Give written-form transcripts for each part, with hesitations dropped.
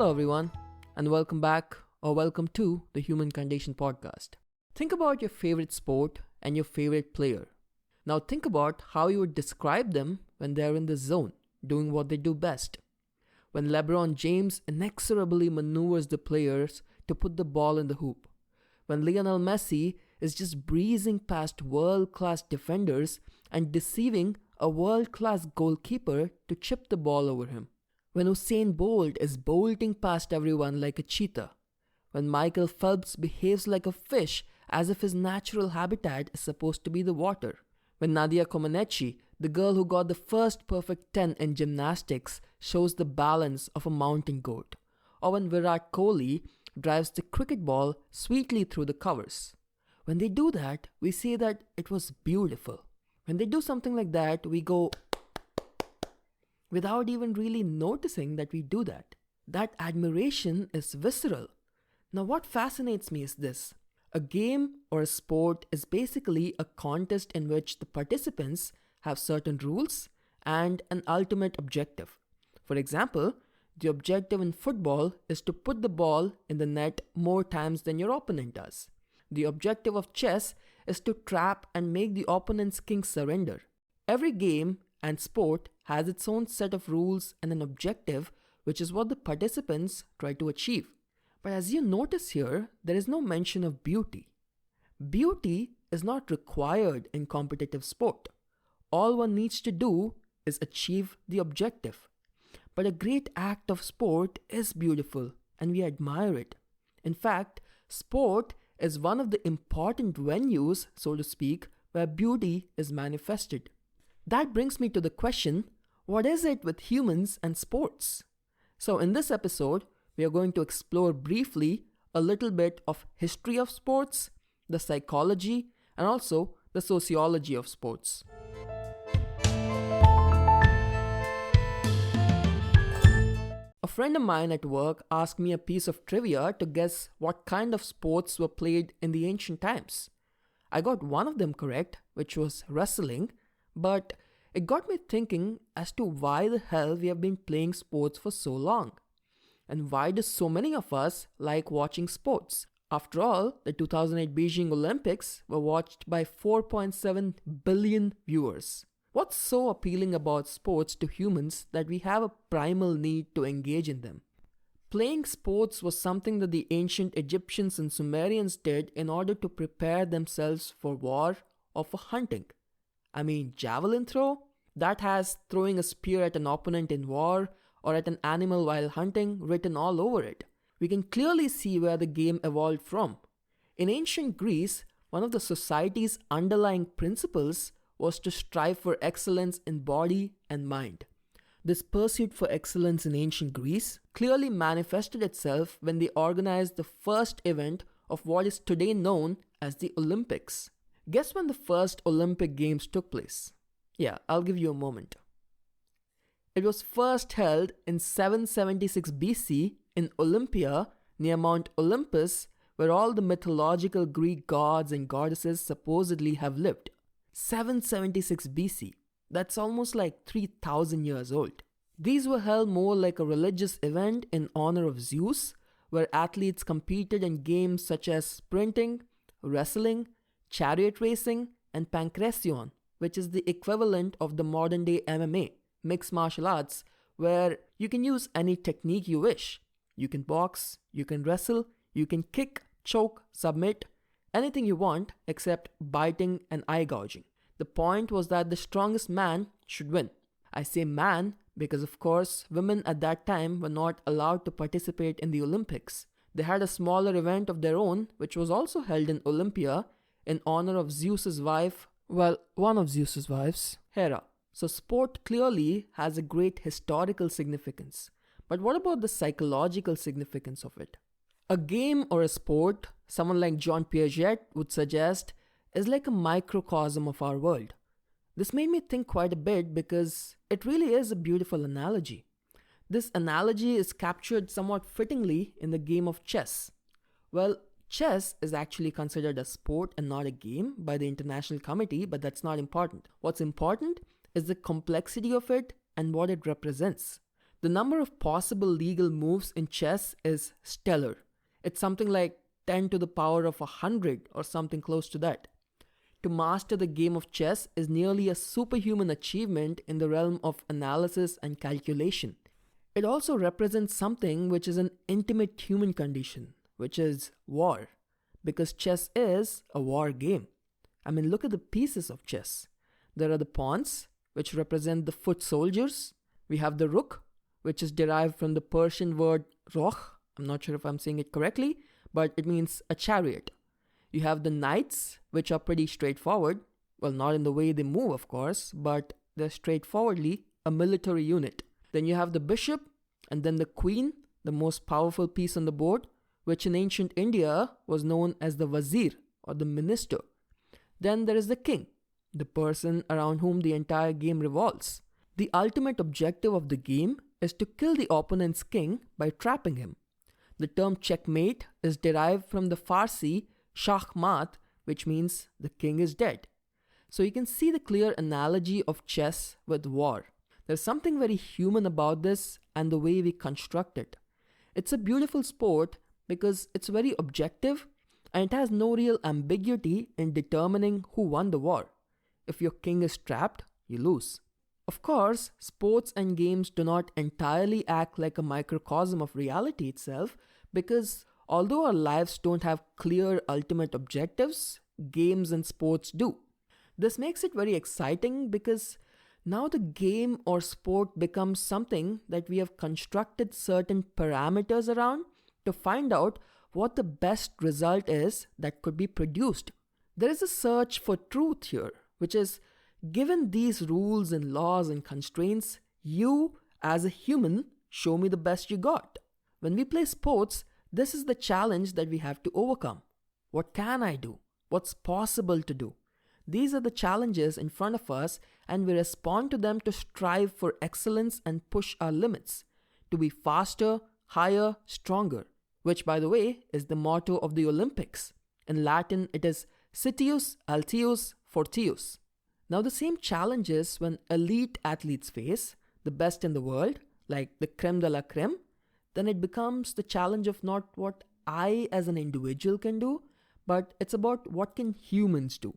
Hello, everyone, and welcome back or welcome to the Human Condition podcast. Think about your favorite sport and your favorite player. Now, think about how you would describe them when they're in the zone, doing what they do best. When LeBron James inexorably maneuvers the players to put the ball in the hoop. When Lionel Messi is just breezing past world-class defenders and deceiving a world-class goalkeeper to chip the ball over him. When Usain Bolt is bolting past everyone like a cheetah. When Michael Phelps behaves like a fish as if his natural habitat is supposed to be the water. When Nadia Comaneci, the girl who got the first perfect 10 in gymnastics, shows the balance of a mountain goat. Or when Virat Kohli drives the cricket ball sweetly through the covers. When they do that, we say that it was beautiful. When they do something like that, we go without even really noticing that we do that. That admiration is visceral. Now, what fascinates me is this. A game or a sport is basically a contest in which the participants have certain rules and an ultimate objective. For example, the objective in football is to put the ball in the net more times than your opponent does. The objective of chess is to trap and make the opponent's king surrender. Every game and sport has its own set of rules and an objective, which is what the participants try to achieve. But as you notice here, there is no mention of beauty. Beauty is not required in competitive sport. All one needs to do is achieve the objective. But a great act of sport is beautiful and we admire it. In fact, sport is one of the important venues, so to speak, where beauty is manifested. That brings me to the question, what is it with humans and sports? So in this episode, we are going to explore briefly a little bit of history of sports, the psychology, and also the sociology of sports. A friend of mine at work asked me a piece of trivia to guess what kind of sports were played in the ancient times. I got one of them correct, which was wrestling, but it got me thinking as to why the hell we have been playing sports for so long. And why do so many of us like watching sports? After all, the 2008 Beijing Olympics were watched by 4.7 billion viewers. What's so appealing about sports to humans that we have a primal need to engage in them? Playing sports was something that the ancient Egyptians and Sumerians did in order to prepare themselves for war or for hunting. I mean, javelin throw? That has throwing a spear at an opponent in war or at an animal while hunting written all over it. We can clearly see where the game evolved from. In ancient Greece, one of the society's underlying principles was to strive for excellence in body and mind. This pursuit for excellence in ancient Greece clearly manifested itself when they organized the first event of what is today known as the Olympics. Guess when the first Olympic Games took place? Yeah, I'll give you a moment. It was first held in 776 BC in Olympia near Mount Olympus, where all the mythological Greek gods and goddesses supposedly have lived. 776 BC. That's almost like 3,000 years old. These were held more like a religious event in honor of Zeus, where athletes competed in games such as sprinting, wrestling, chariot racing, and pancration, which is the equivalent of the modern-day MMA, mixed martial arts, where you can use any technique you wish. You can box, you can wrestle, you can kick, choke, submit, anything you want except biting and eye gouging. The point was that the strongest man should win. I say man because, of course, women at that time were not allowed to participate in the Olympics. They had a smaller event of their own, which was also held in Olympia in honor of Zeus's wife, one of Zeus's wives, Hera. So sport clearly has a great historical significance. But what about the psychological significance of it? A game or a sport, someone like Jean Piaget would suggest, is like a microcosm of our world. This made me think quite a bit because it really is a beautiful analogy. This analogy is captured somewhat fittingly in the game of chess. Well, chess is actually considered a sport and not a game by the International Committee, but that's not important. What's important is the complexity of it and what it represents. The number of possible legal moves in chess is stellar. It's something like 10 to the power of 100 or something close to that. To master the game of chess is nearly a superhuman achievement in the realm of analysis and calculation. It also represents something which is an intimate human condition, which is war, because chess is a war game. I mean, look at the pieces of chess. There are the pawns, which represent the foot soldiers. We have the rook, which is derived from the Persian word roh. I'm not sure if I'm saying it correctly, but it means a chariot. You have the knights, which are pretty straightforward. Well, not in the way they move, of course, but they're straightforwardly a military unit. Then you have the bishop, and then the queen, the most powerful piece on the board, which in ancient India was known as the wazir or the minister. Then there is the king, the person around whom the entire game revolves. The ultimate objective of the game is to kill the opponent's king by trapping him. The term checkmate is derived from the Farsi shahmat, which means the king is dead. So you can see the clear analogy of chess with war. There's something very human about this and the way we construct it. It's a beautiful sport because it's very objective and it has no real ambiguity in determining who won the war. If your king is trapped, you lose. Of course, sports and games do not entirely act like a microcosm of reality itself because although our lives don't have clear ultimate objectives, games and sports do. This makes it very exciting because now the game or sport becomes something that we have constructed certain parameters around to find out what the best result is that could be produced. There is a search for truth here, which is given these rules and laws and constraints, you as a human show me the best you got. When we play sports, this is the challenge that we have to overcome. What can I do? What's possible to do? These are the challenges in front of us and we respond to them to strive for excellence and push our limits, to be faster, higher, stronger, which by the way is the motto of the Olympics. In Latin it is Citius, Altius, Fortius. Now the same challenges when elite athletes face, the best in the world, like the creme de la creme, then it becomes the challenge of not what I as an individual can do, but it's about what can humans do.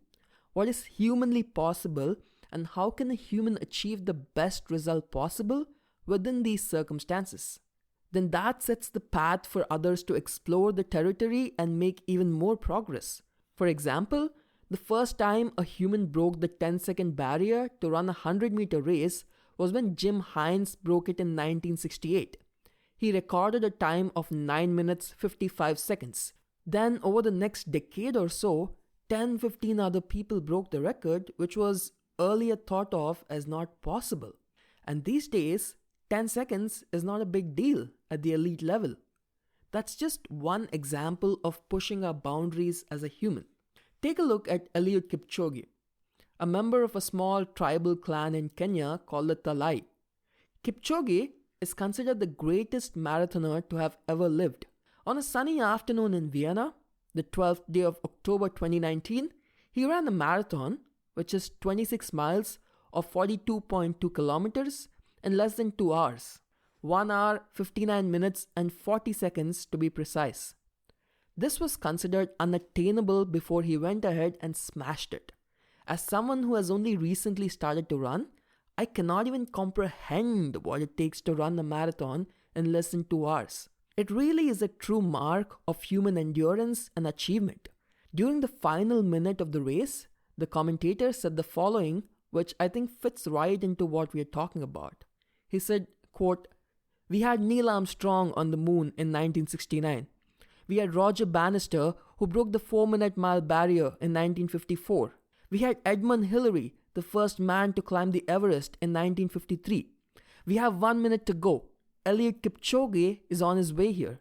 What is humanly possible and how can a human achieve the best result possible within these circumstances? Then that sets the path for others to explore the territory and make even more progress. For example, the first time a human broke the 10-second barrier to run a 100-meter race was when Jim Hines broke it in 1968. He recorded a time of 9 minutes 55 seconds. Then over the next decade or so, 10-15 other people broke the record, which was earlier thought of as not possible. And these days, 10 seconds is not a big deal at the elite level. That's just one example of pushing our boundaries as a human. Take a look at Eliud Kipchoge, a member of a small tribal clan in Kenya called the Talai. Kipchoge is considered the greatest marathoner to have ever lived. On a sunny afternoon in Vienna, the 12th day of October 2019, he ran a marathon, which is 26 miles or 42.2 kilometers in less than 2 hours. 1 hour, 59 minutes and 40 seconds to be precise. This was considered unattainable before he went ahead and smashed it. As someone who has only recently started to run, I cannot even comprehend what it takes to run a marathon in less than 2 hours. It really is a true mark of human endurance and achievement. During the final minute of the race, the commentator said the following, which I think fits right into what we are talking about. He said, quote, "We had Neil Armstrong on the moon in 1969. We had Roger Bannister who broke the 4-minute mile barrier in 1954. We had Edmund Hillary, the first man to climb the Everest in 1953. We have 1 minute to go. Eliud Kipchoge is on his way here.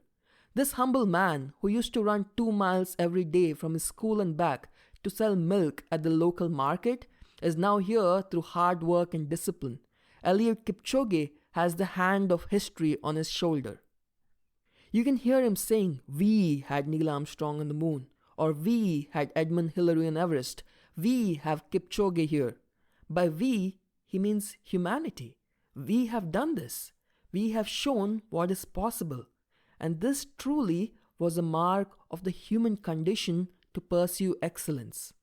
This humble man who used to run 2 miles every day from his school and back to sell milk at the local market is now here through hard work and discipline. Eliud Kipchoge has the hand of history on his shoulder." You can hear him saying, "We had Neil Armstrong on the moon," or "We had Edmund Hillary on Everest. We have Kipchoge here." By we, he means humanity. We have done this. We have shown what is possible, and this truly was a mark of the human condition to pursue excellence.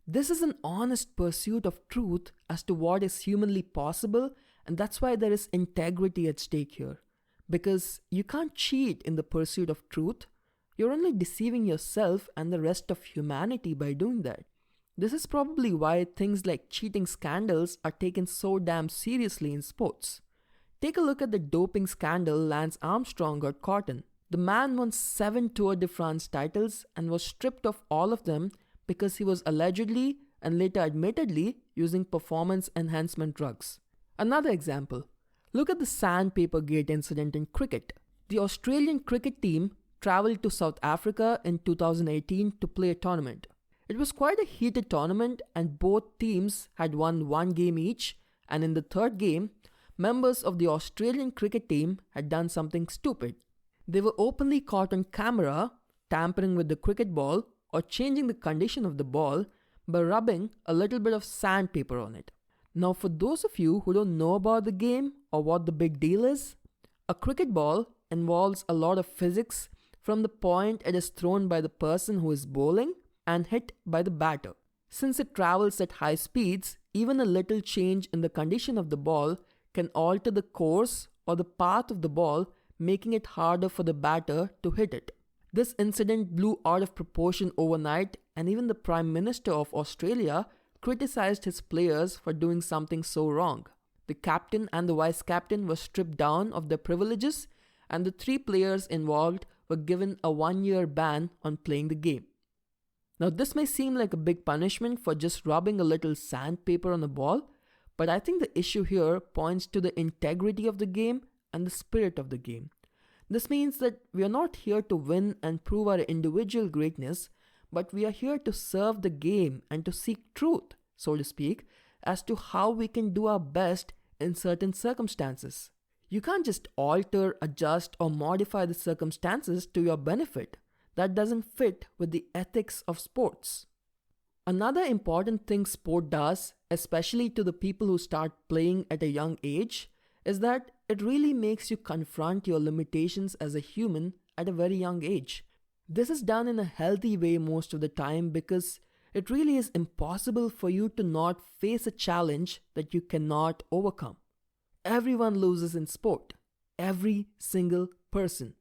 This is an honest pursuit of truth as to what is humanly possible, and that's why there is integrity at stake here. Because you can't cheat in the pursuit of truth, you're only deceiving yourself and the rest of humanity by doing that. This is probably why things like cheating scandals are taken so damn seriously in sports. Take a look at the doping scandal Lance Armstrong got caught in. The man won 7 Tour de France titles and was stripped of all of them because he was allegedly and later admittedly using performance enhancement drugs. Another example. Look at the sandpaper gate incident in cricket. The Australian cricket team travelled to South Africa in 2018 to play a tournament. It was quite a heated tournament and both teams had won one game each, and in the third game, members of the Australian cricket team had done something stupid. They were openly caught on camera tampering with the cricket ball or changing the condition of the ball by rubbing a little bit of sandpaper on it. Now, for those of you who don't know about the game or what the big deal is, a cricket ball involves a lot of physics from the point it is thrown by the person who is bowling and hit by the batter. Since it travels at high speeds, even a little change in the condition of the ball can alter the course or the path of the ball, making it harder for the batter to hit it. This incident blew out of proportion overnight, and even the Prime Minister of Australia criticized his players for doing something so wrong. The captain and the vice captain were stripped down of their privileges, and the 3 players involved were given a 1-year ban on playing the game. Now, this may seem like a big punishment for just rubbing a little sandpaper on a ball, but I think the issue here points to the integrity of the game and the spirit of the game. This means that we are not here to win and prove our individual greatness, but we are here to serve the game and to seek truth, so to speak, as to how we can do our best in certain circumstances. You can't just alter, adjust, or modify the circumstances to your benefit. That doesn't fit with the ethics of sports. Another important thing sport does, especially to the people who start playing at a young age, is that it really makes you confront your limitations as a human at a very young age. This is done in a healthy way most of the time because it really is impossible for you to not face a challenge that you cannot overcome. Everyone loses in sport. Every single person.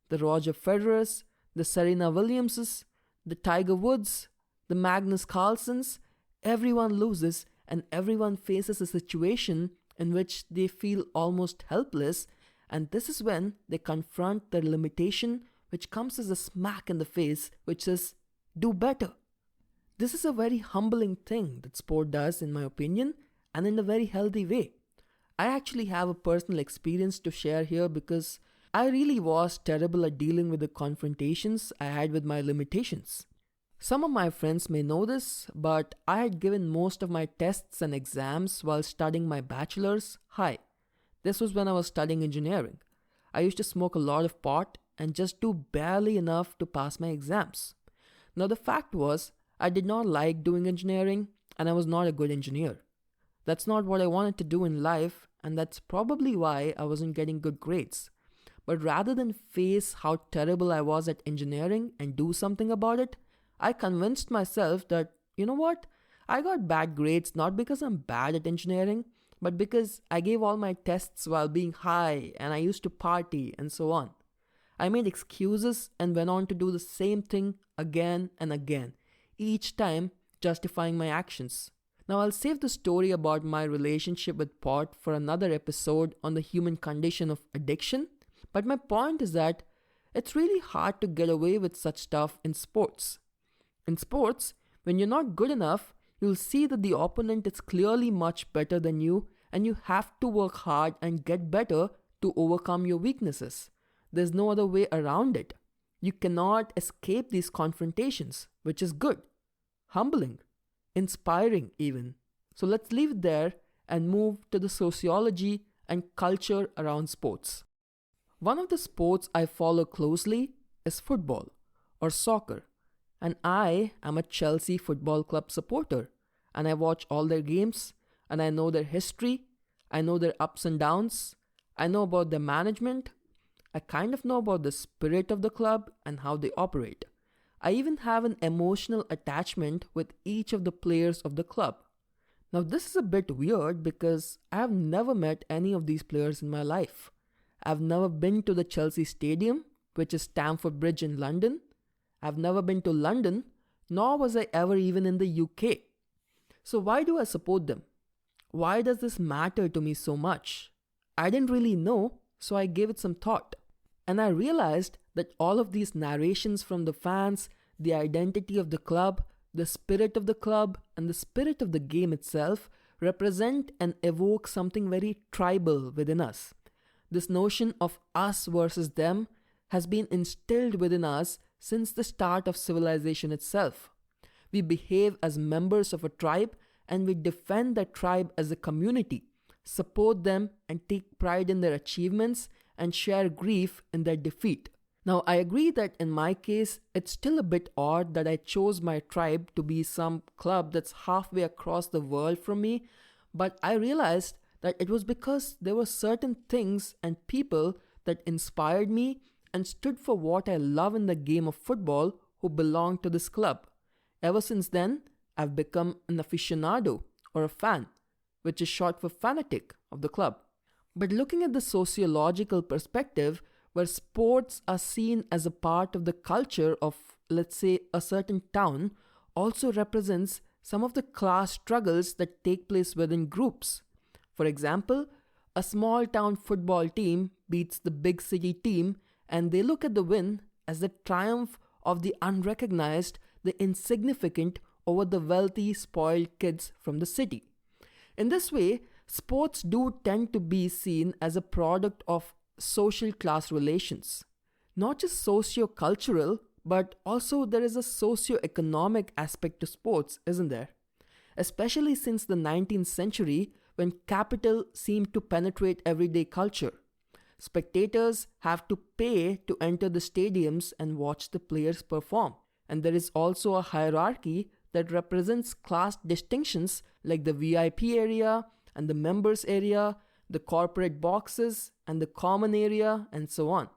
The Roger Federers, the Serena Williamses, the Tiger Woods, the Magnus Carlsens, everyone loses and everyone faces a situation in which they feel almost helpless, and this is when they confront their limitation, which comes as a smack in the face, which is, do better. This is a very humbling thing that sport does, in my opinion, and in a very healthy way. I actually have a personal experience to share here because I really was terrible at dealing with the confrontations I had with my limitations. Some of my friends may know this, but I had given most of my tests and exams while studying my bachelor's. Hi, this was when I was studying engineering. I used to smoke a lot of pot and just do barely enough to pass my exams. Now the fact was, I did not like doing engineering and I was not a good engineer. That's not what I wanted to do in life, and that's probably why I wasn't getting good grades. But rather than face how terrible I was at engineering and do something about it, I convinced myself that, you know what, I got bad grades not because I'm bad at engineering, but because I gave all my tests while being high and I used to party and so on. I made excuses and went on to do the same thing again and again, each time justifying my actions. Now I'll save the story about my relationship with pot for another episode on the human condition of addiction, but my point is that it's really hard to get away with such stuff in sports. In sports, when you're not good enough, you'll see that the opponent is clearly much better than you and you have to work hard and get better to overcome your weaknesses. There's no other way around it. You cannot escape these confrontations, which is good, humbling, inspiring even. So let's leave it there and move to the sociology and culture around sports. One of the sports I follow closely is football or soccer. And I am a Chelsea Football Club supporter, and I watch all their games, and I know their history, I know their ups and downs, I know about the management. I kind of know about the spirit of the club and how they operate. I even have an emotional attachment with each of the players of the club. Now, this is a bit weird because I have never met any of these players in my life. I've never been to the Chelsea Stadium, which is Stamford Bridge in London. I've never been to London, nor was I ever even in the UK. So why do I support them? Why does this matter to me so much? I didn't really know, so I gave it some thought. And I realized that all of these narrations from the fans, the identity of the club, the spirit of the club, and the spirit of the game itself represent and evoke something very tribal within us. This notion of us versus them has been instilled within us since the start of civilization itself. We behave as members of a tribe and we defend that tribe as a community, support them and take pride in their achievements and share grief in their defeat. Now, I agree that in my case, it's still a bit odd that I chose my tribe to be some club that's halfway across the world from me, but I realized that it was because there were certain things and people that inspired me and stood for what I love in the game of football who belonged to this club. Ever since then, I've become an aficionado or a fan, which is short for fanatic of the club. But looking at the sociological perspective, where sports are seen as a part of the culture of, let's say, a certain town, also represents some of the class struggles that take place within groups. For example, a small town football team beats the big city team and they look at the win as the triumph of the unrecognized, the insignificant over the wealthy, spoiled kids from the city. In this way, sports do tend to be seen as a product of social class relations. Not just socio-cultural, but also there is a socio-economic aspect to sports, isn't there? Especially since the 19th century when capital seemed to penetrate everyday culture. Spectators have to pay to enter the stadiums and watch the players perform. And there is also a hierarchy that represents class distinctions like the VIP area and the members area, the corporate boxes and the common area, and so on.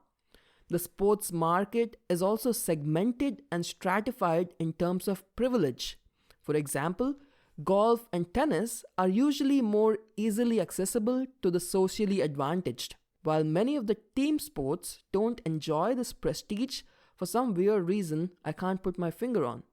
The sports market is also segmented and stratified in terms of privilege. For example, golf and tennis are usually more easily accessible to the socially advantaged, while many of the team sports don't enjoy this prestige for some weird reason I can't put my finger on.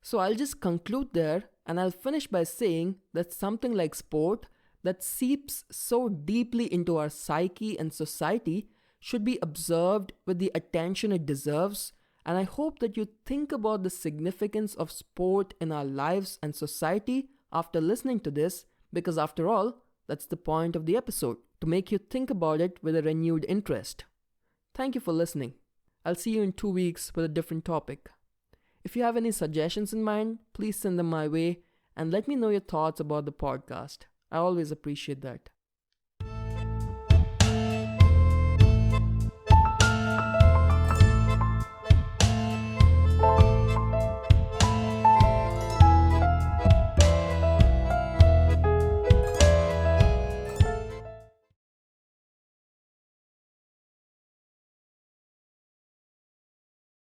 So I'll just conclude there and I'll finish by saying that something like sport that seeps so deeply into our psyche and society should be observed with the attention it deserves, and I hope that you think about the significance of sport in our lives and society after listening to this, because after all, that's the point of the episode, to make you think about it with a renewed interest. Thank you for listening. I'll see you in 2 weeks with a different topic. If you have any suggestions in mind, please send them my way and let me know your thoughts about the podcast. I always appreciate that.